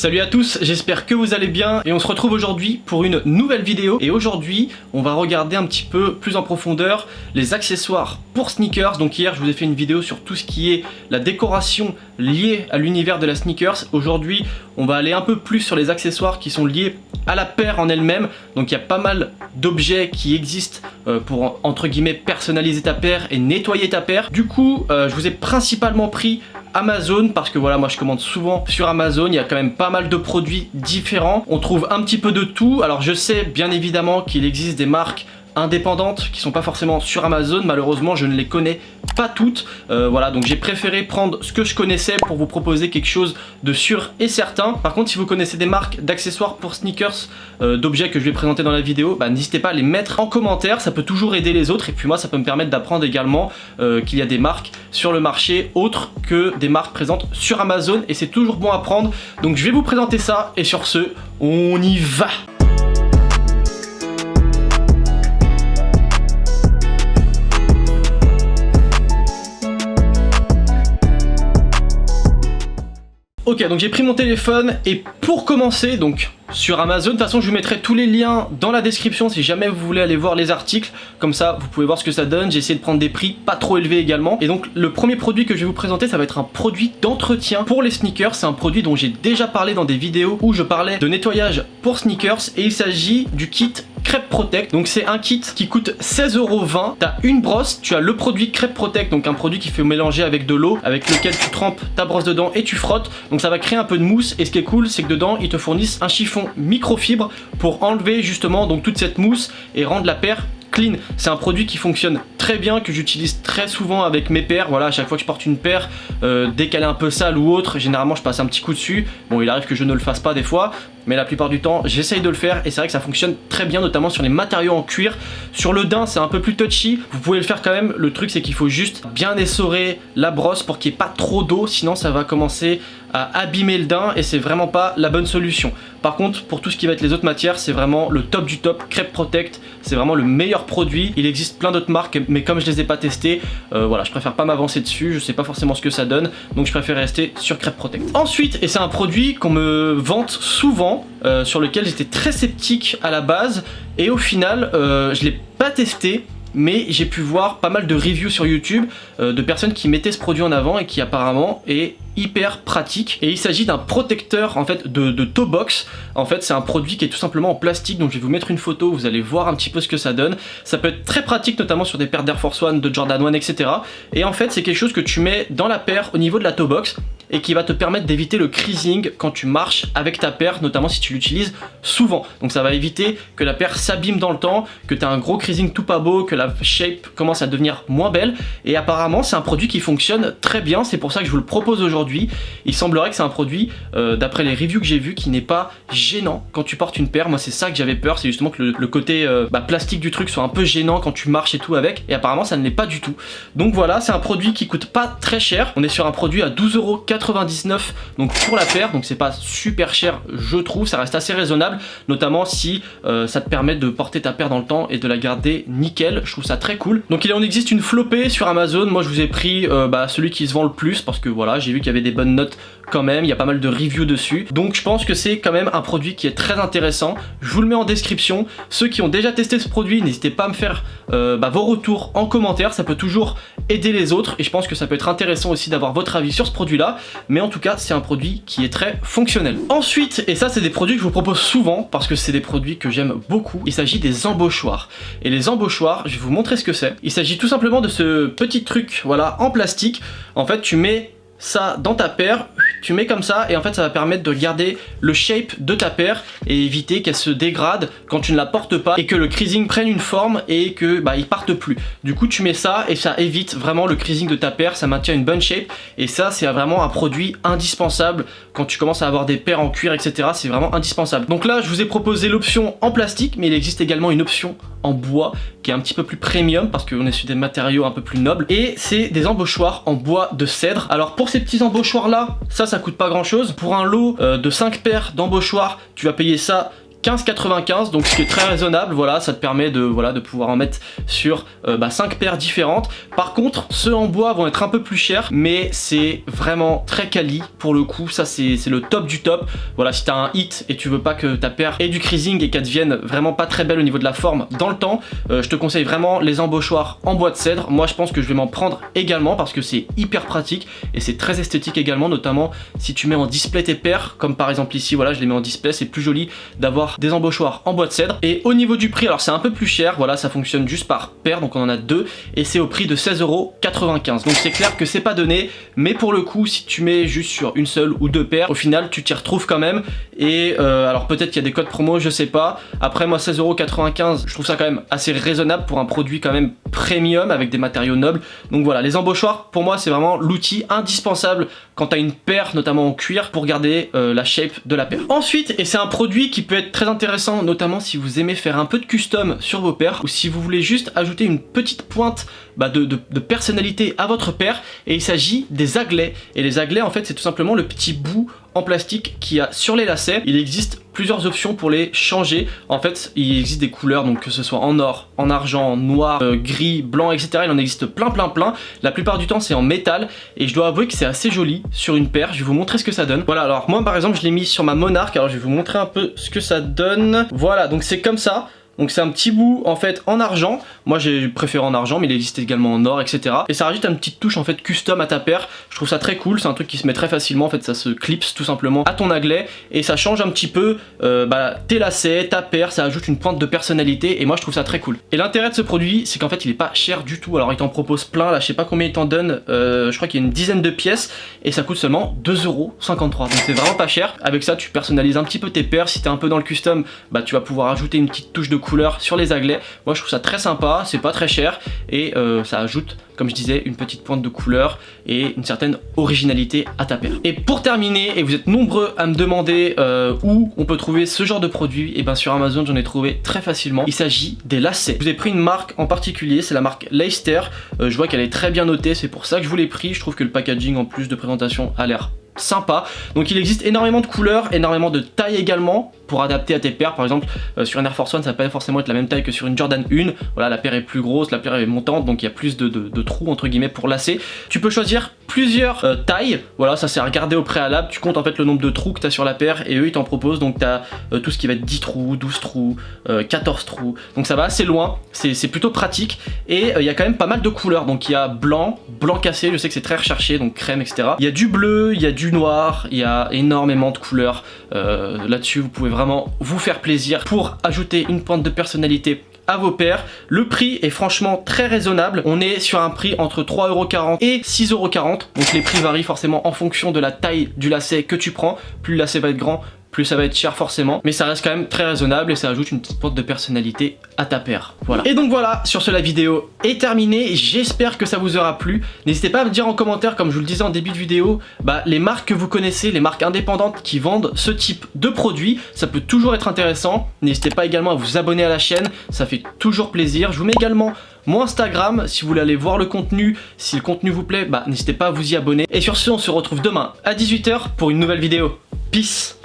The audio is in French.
Salut à tous, j'espère que vous allez bien et on se retrouve aujourd'hui pour une nouvelle vidéo. Et aujourd'hui, on va regarder un petit peu plus en profondeur les accessoires pour sneakers. Donc hier, je vous ai fait une vidéo sur tout ce qui est la décoration liée à l'univers de la sneakers. Aujourd'hui, on va aller un peu plus sur les accessoires qui sont liés à la paire en elle-même. Donc il y a pas mal d'objets qui existent pour entre guillemets personnaliser ta paire et nettoyer ta paire. Du coup, je vous ai principalement pris Amazon parce que voilà, moi je commande souvent sur Amazon, il y a quand même pas mal de produits différents, on trouve un petit peu de tout. Alors je sais bien évidemment qu'il existe des marques indépendantes qui sont pas forcément sur Amazon, malheureusement je ne les connais pas toutes, voilà, donc j'ai préféré prendre ce que je connaissais pour vous proposer quelque chose de sûr et certain. Par contre, si vous connaissez des marques d'accessoires pour sneakers, d'objets que je vais présenter dans la vidéo, n'hésitez pas à les mettre en commentaire, ça peut toujours aider les autres et puis moi ça peut me permettre d'apprendre également qu'il y a des marques sur le marché autres que des marques présentes sur Amazon et c'est toujours bon à prendre. Donc je vais vous présenter ça et sur ce, on y va. Ok, donc j'ai pris mon téléphone et pour commencer, donc sur Amazon, de toute façon je vous mettrai tous les liens dans la description si jamais vous voulez aller voir les articles, comme ça vous pouvez voir ce que ça donne. J'ai essayé de prendre des prix pas trop élevés également. Et donc le premier produit que je vais vous présenter, ça va être un produit d'entretien pour les sneakers. C'est un produit dont j'ai déjà parlé dans des vidéos où je parlais de nettoyage pour sneakers et il s'agit du kit Crêpe Protect. Donc c'est un kit qui coûte 16,20 €. T'as une brosse, tu as le produit Crêpe Protect, donc un produit qui fait mélanger avec de l'eau, avec lequel tu trempes ta brosse dedans et tu frottes. Donc ça va créer un peu de mousse et ce qui est cool, c'est que dedans ils te fournissent un chiffon microfibre pour enlever justement donc toute cette mousse et rendre la paire clean. C'est un produit qui fonctionne très bien, que j'utilise très souvent avec mes paires. Voilà, à chaque fois que je porte une paire, dès qu'elle est un peu sale ou autre, généralement je passe un petit coup dessus. Bon, il arrive que je ne le fasse pas des fois, mais la plupart du temps j'essaye de le faire et c'est vrai que ça fonctionne très bien, notamment sur les matériaux en cuir. Sur le daim c'est un peu plus touchy, vous pouvez le faire quand même. Le truc c'est qu'il faut juste bien essorer la brosse pour qu'il n'y ait pas trop d'eau, sinon ça va commencer à abîmer le daim et c'est vraiment pas la bonne solution. Par contre, pour tout ce qui va être les autres matières, c'est vraiment le top du top. Crêpe Protect, c'est vraiment le meilleur produit. Il existe plein d'autres marques, mais comme je les ai pas testées, voilà, je préfère pas m'avancer dessus. Je sais pas forcément ce que ça donne, donc je préfère rester sur Crêpe Protect. Ensuite, et c'est un produit qu'on me vante souvent, sur lequel j'étais très sceptique à la base, et au final, je l'ai pas testé. Mais j'ai pu voir pas mal de reviews sur YouTube de personnes qui mettaient ce produit en avant et qui apparemment est hyper pratique. Et il s'agit d'un protecteur en fait de toe box. En fait c'est un produit qui est tout simplement en plastique, donc je vais vous mettre une photo, vous allez voir un petit peu ce que ça donne. Ça peut être très pratique notamment sur des paires d'Air Force One, de Jordan 1, etc. Et en fait c'est quelque chose que tu mets dans la paire au niveau de la toe box et qui va te permettre d'éviter le creasing quand tu marches avec ta paire, notamment si tu l'utilises souvent. Donc ça va éviter que la paire s'abîme dans le temps, que tu as un gros creasing tout pas beau, que la shape commence à devenir moins belle. Et apparemment c'est un produit qui fonctionne très bien, c'est pour ça que je vous le propose aujourd'hui. Il semblerait que c'est un produit, d'après les reviews que j'ai vus, qui n'est pas gênant quand tu portes une paire. Moi c'est ça que j'avais peur, c'est justement que le côté plastique du truc soit un peu gênant quand tu marches et tout avec, et apparemment ça ne l'est pas du tout. Donc voilà, c'est un produit qui coûte pas très cher, on est sur un produit à 12,99 € donc pour la paire, donc c'est pas super cher je trouve, ça reste assez raisonnable, notamment si ça te permet de porter ta paire dans le temps et de la garder nickel. Je trouve ça très cool. Donc il en existe une flopée sur Amazon, moi je vous ai pris celui qui se vend le plus parce que voilà, j'ai vu qu'il y avait des bonnes notes quand même, il y a pas mal de reviews dessus, donc je pense que c'est quand même un produit qui est très intéressant. Je vous le mets en description. Ceux qui ont déjà testé ce produit, n'hésitez pas à me faire vos retours en commentaire, ça peut toujours aider les autres et je pense que ça peut être intéressant aussi d'avoir votre avis sur ce produit là, mais en tout cas c'est un produit qui est très fonctionnel. Ensuite, et ça c'est des produits que je vous propose souvent parce que c'est des produits que j'aime beaucoup, il s'agit des embauchoirs. Et les embauchoirs, je vais vous montrer ce que c'est. Il s'agit tout simplement de ce petit truc, voilà, en plastique. En fait tu mets ça dans ta paire, tu mets comme ça et en fait ça va permettre de garder le shape de ta paire et éviter qu'elle se dégrade quand tu ne la portes pas et que le creasing prenne une forme et que il parte plus. Du coup tu mets ça et ça évite vraiment le creasing de ta paire, ça maintient une bonne shape et ça c'est vraiment un produit indispensable quand tu commences à avoir des paires en cuir, etc. C'est vraiment indispensable. Donc là je vous ai proposé l'option en plastique, mais il existe également une option en bois qui est un petit peu plus premium parce qu'on est sur des matériaux un peu plus nobles, et c'est des embauchoirs en bois de cèdre. Alors pour ces petits embauchoirs là, ça coûte pas grand chose. Pour un lot de 5 paires d'embauchoirs, tu vas payer ça 15,95, donc ce qui est très raisonnable. Voilà, ça te permet de pouvoir en mettre sur 5 paires différentes. Par contre, ceux en bois vont être un peu plus chers, mais c'est vraiment très quali pour le coup. Ça c'est le top du top. Voilà, si t'as un hit et tu veux pas que ta paire ait du creasing et qu'elle devienne vraiment pas très belle au niveau de la forme dans le temps, je te conseille vraiment les embauchoirs en bois de cèdre. Moi je pense que je vais m'en prendre également parce que c'est hyper pratique et c'est très esthétique également, notamment si tu mets en display tes paires, comme par exemple ici, voilà, je les mets en display, c'est plus joli d'avoir des embauchoirs en bois de cèdre. Et au niveau du prix, alors c'est un peu plus cher, voilà, ça fonctionne juste par paire, donc on en a 2 et c'est au prix de 16,95 €. Donc c'est clair que c'est pas donné, mais pour le coup, si tu mets juste sur une seule ou 2 paires, au final tu t'y retrouves quand même. Et alors peut-être qu'il y a des codes promo, je sais pas. Après moi 16,95 €, je trouve ça quand même assez raisonnable pour un produit quand même premium avec des matériaux nobles. Donc voilà, les embauchoirs pour moi c'est vraiment l'outil indispensable quand tu as une paire, notamment en cuir, pour garder la shape de la paire. Ensuite, et c'est un produit qui peut être très intéressant, notamment si vous aimez faire un peu de custom sur vos paires, ou si vous voulez juste ajouter une petite pointe de personnalité à votre paire, et il s'agit des aglets. Et les aglets en fait c'est tout simplement le petit bout en plastique qu'il y a sur les lacets. Il existe plusieurs options pour les changer. En fait, il existe des couleurs, donc que ce soit en or, en argent, noir, gris, blanc, etc. Il en existe plein. La plupart du temps, c'est en métal et je dois avouer que c'est assez joli sur une paire. Je vais vous montrer ce que ça donne. Voilà, alors moi par exemple, je l'ai mis sur ma Monarch. Alors je vais vous montrer un peu ce que ça donne. Voilà, donc c'est comme ça. Donc c'est un petit bout en fait en argent. Moi j'ai préféré en argent, mais il existe également en or, etc. Et ça rajoute une petite touche en fait custom à ta paire. Je trouve ça très cool, c'est un truc qui se met très facilement. En fait ça se clipse tout simplement à ton aglet et ça change un petit peu tes lacets, ta paire. Ça ajoute une pointe de personnalité et moi je trouve ça très cool. Et l'intérêt de ce produit, c'est qu'en fait il est pas cher du tout. Alors il t'en propose plein, là je sais pas combien il t'en donne. Je crois qu'il y a une dizaine de pièces et ça coûte seulement 2,53 €. Donc c'est vraiment pas cher. Avec ça tu personnalises un petit peu tes paires. Si t'es un peu dans le custom, tu vas pouvoir ajouter une petite touche de couleur sur les aglets. Moi je trouve ça très sympa, c'est pas très cher et ça ajoute, comme je disais, une petite pointe de couleur et une certaine originalité à ta paire. Et pour terminer, et vous êtes nombreux à me demander où on peut trouver ce genre de produit, et bien sur Amazon j'en ai trouvé très facilement. Il s'agit des lacets. Je vous ai pris une marque en particulier, c'est la marque Leicester. Je vois qu'elle est très bien notée, c'est pour ça que je vous l'ai pris. Je trouve que le packaging en plus de présentation a l'air sympa. Donc il existe énormément de couleurs, énormément de tailles également pour adapter à tes paires. Par exemple sur une Air Force One ça va pas forcément être la même taille que sur une Jordan 1. Voilà, la paire est plus grosse, la paire est montante, donc il y a plus de trous entre guillemets pour lacer. Tu peux choisir plusieurs tailles. Voilà, ça c'est à regarder au préalable. Tu comptes en fait le nombre de trous que tu as sur la paire et eux ils t'en proposent. Donc tu as tout ce qui va être 10 trous, 12 trous, 14 trous. Donc ça va assez loin, c'est plutôt pratique. Et il y a quand même pas mal de couleurs. Donc il y a blanc, blanc cassé, je sais que c'est très recherché, donc crème, etc. Il y a du bleu, il y a du noir, il y a énormément de couleurs. Là-dessus vous pouvez vraiment vous faire plaisir pour ajouter une pointe de personnalité à vos paires. Le prix est franchement très raisonnable. On est sur un prix entre 3,40 € et 6,40 €. Donc les prix varient forcément en fonction de la taille du lacet que tu prends. Plus le lacet va être grand, plus ça va être cher forcément, mais ça reste quand même très raisonnable et ça ajoute une petite pointe de personnalité à ta paire. Voilà. Et donc voilà, sur ce la vidéo est terminée, j'espère que ça vous aura plu. N'hésitez pas à me dire en commentaire, comme je vous le disais en début de vidéo, les marques que vous connaissez, les marques indépendantes qui vendent ce type de produits, ça peut toujours être intéressant. N'hésitez pas également à vous abonner à la chaîne, ça fait toujours plaisir. Je vous mets également mon Instagram, si vous voulez aller voir le contenu, si le contenu vous plaît, n'hésitez pas à vous y abonner. Et sur ce, on se retrouve demain à 18 h pour une nouvelle vidéo. Peace.